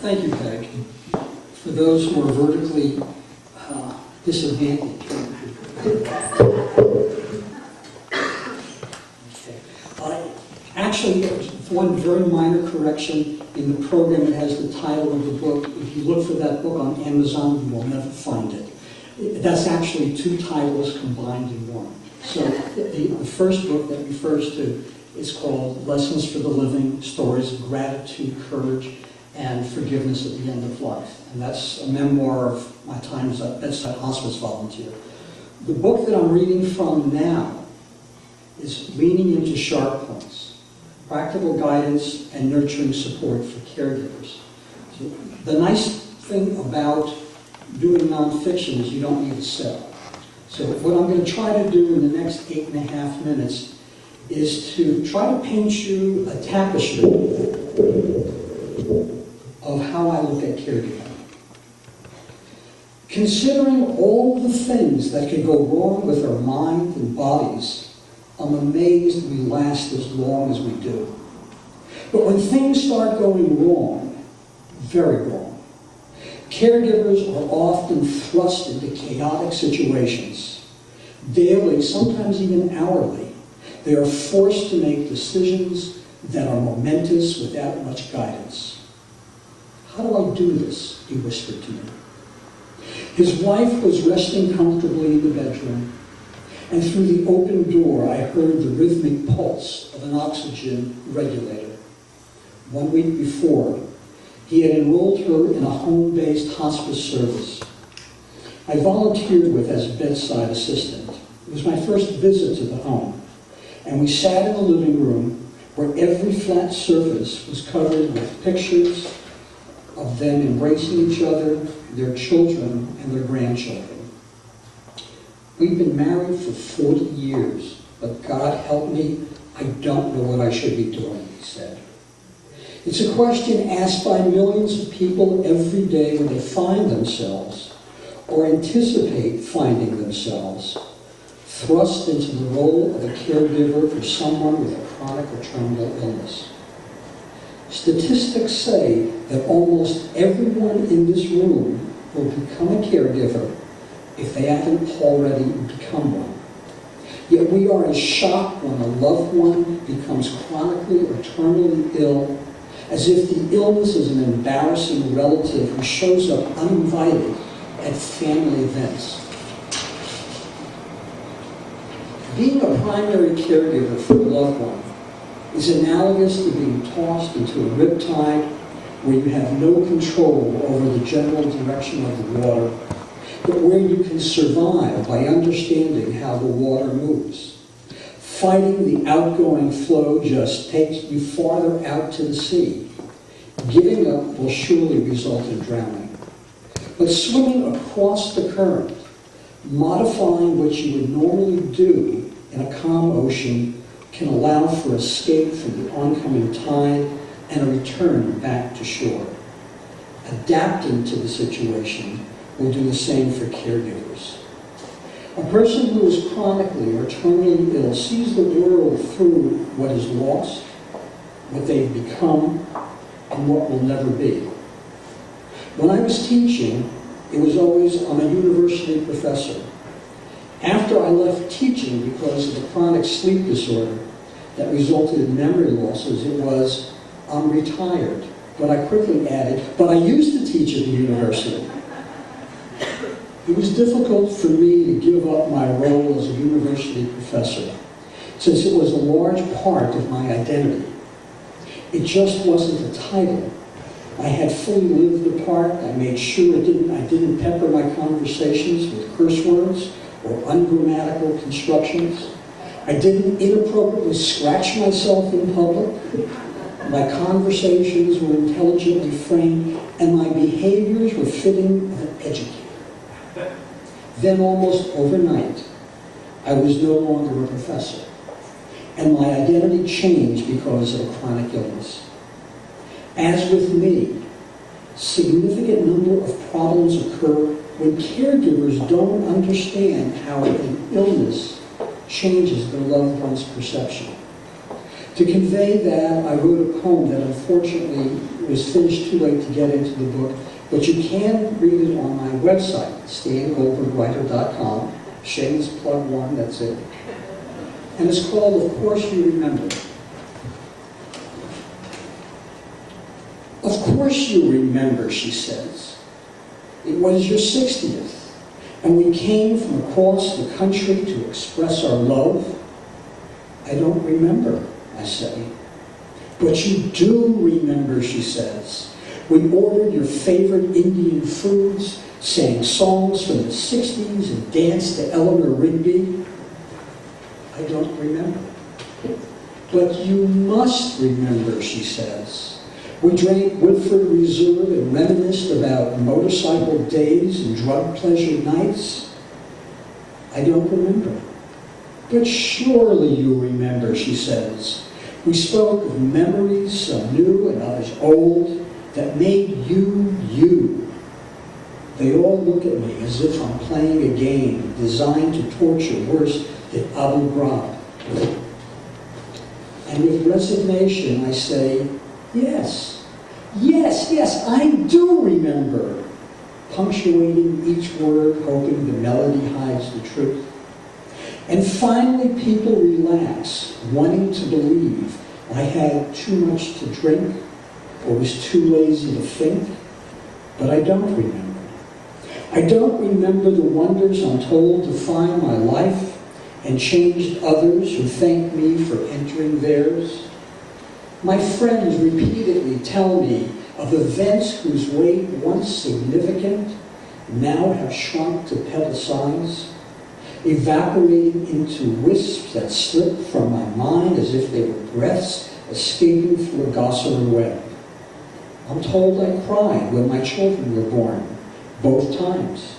Thank you, Peg. For those who are vertically disadvantaged. Okay. Actually, one very minor correction in the program. It has the title of the book. If you look for that book on Amazon, you will never find it. That's actually two titles combined in one. So the first book that refers to is called Lessons for the Living, Stories of Gratitude, Courage, and Forgiveness at the End of Life. And that's a memoir of my time as a bedside hospice volunteer. The book that I'm reading from now is Leaning into Sharp Points, Practical Guidance and Nurturing Support for Caregivers. So the nice thing about doing nonfiction is you don't need to sell. So what I'm going to try to do in the next 8.5 minutes is to try to paint you a tapestry of how I look at caregiving. Considering all the things that could go wrong with our mind and bodies, I'm amazed we last as long as we do. But when things start going wrong, very wrong, caregivers are often thrust into chaotic situations. Daily, sometimes even hourly, they are forced to make decisions that are momentous without much guidance. "How do I do this?" he whispered to me. His wife was resting comfortably in the bedroom, and through the open door I heard the rhythmic pulse of an oxygen regulator. 1 week before, he had enrolled her in a home-based hospice service I volunteered with as a bedside assistant. It was my first visit to the home, and we sat in the living room where every flat surface was covered with pictures of them embracing each other, their children, and their grandchildren. "We've been married for 40 years, but God help me, I don't know what I should be doing," he said. It's a question asked by millions of people every day when they find themselves, or anticipate finding themselves, thrust into the role of a caregiver for someone with a chronic or terminal illness. Statistics say that almost everyone in this room will become a caregiver if they haven't already become one. Yet we are as shocked when a loved one becomes chronically or terminally ill, as if the illness is an embarrassing relative who shows up uninvited at family events. Being a primary caregiver for a loved one is analogous to being tossed into a riptide where you have no control over the general direction of the water, but where you can survive by understanding how the water moves. Fighting the outgoing flow just takes you farther out to the sea. Giving up will surely result in drowning. But swimming across the current, modifying what you would normally do in a calm ocean, can allow for escape from the oncoming tide and a return back to shore. Adapting to the situation will do the same for caregivers. A person who is chronically or terminally ill sees the world through what is lost, what they've become, and what will never be. When I was teaching, it was always, I'm a university professor. After I left teaching because of a chronic sleep disorder that resulted in memory losses, it was, I'm retired. But I quickly added, but I used to teach at the university. It was difficult for me to give up my role as a university professor, since it was a large part of my identity. It just wasn't a title. I had fully lived the part. I made sure I didn't pepper my conversations with curse words or ungrammatical constructions. I didn't inappropriately scratch myself in public. My conversations were intelligently framed, and my behaviors were fitting of an educator. Then almost overnight, I was no longer a professor, and my identity changed because of a chronic illness. As with me, significant number of problems occur when caregivers don't understand how an illness changes their loved one's perception. To convey that, I wrote a poem that unfortunately it was finished too late to get into the book, but you can read it on my website, StanGoldbergWriter.com. Shameless plug one, that's it. And it's called, Of Course You Remember. Of course you remember, she says. It was your 60th, and we came from across the country to express our love. I don't remember, I say. But you do remember, she says. We ordered your favorite Indian foods, sang songs from the 60s, and danced to Eleanor Rigby. I don't remember. But you must remember, she says. We drank Woodford Reserve and reminisced about motorcycle days and drug pleasure nights. I don't remember. But surely you remember, she says. We spoke of memories, some new and others old, that made you, you. They all look at me as if I'm playing a game designed to torture worse than Abu Ghraib. And with resignation I say, yes, yes, yes, I do remember, punctuating each word, hoping the melody hides the truth. And finally people relax, wanting to believe I had too much to drink or was too lazy to think, but I don't remember. I don't remember the wonders I'm told define my life and changed others who thanked me for entering theirs. My friends repeatedly tell me of events whose weight, once significant, now have shrunk to pedal size, evaporating into wisps that slip from my mind as if they were breaths escaping through a gossamer web. I'm told I cried when my children were born, both times,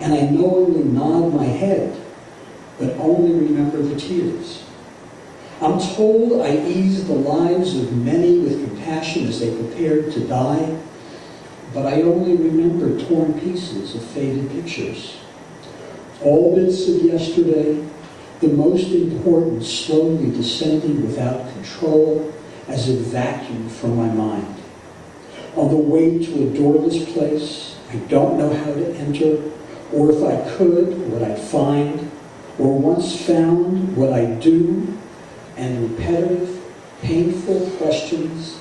and I knowingly nod my head, but only remember the tears. I'm told I eased the lives of many with compassion as they prepared to die, but I only remember torn pieces of faded pictures. All bits of yesterday, the most important slowly descending without control as a vacuum from my mind. On the way to a doorless place, I don't know how to enter, or if I could, what I'd find, or once found, what I'd do, and repetitive, painful questions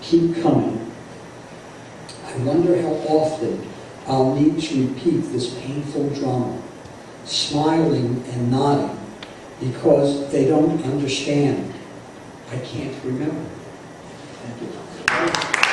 keep coming. I wonder how often I'll need to repeat this painful drama, smiling and nodding, because they don't understand. I can't remember. Thank you.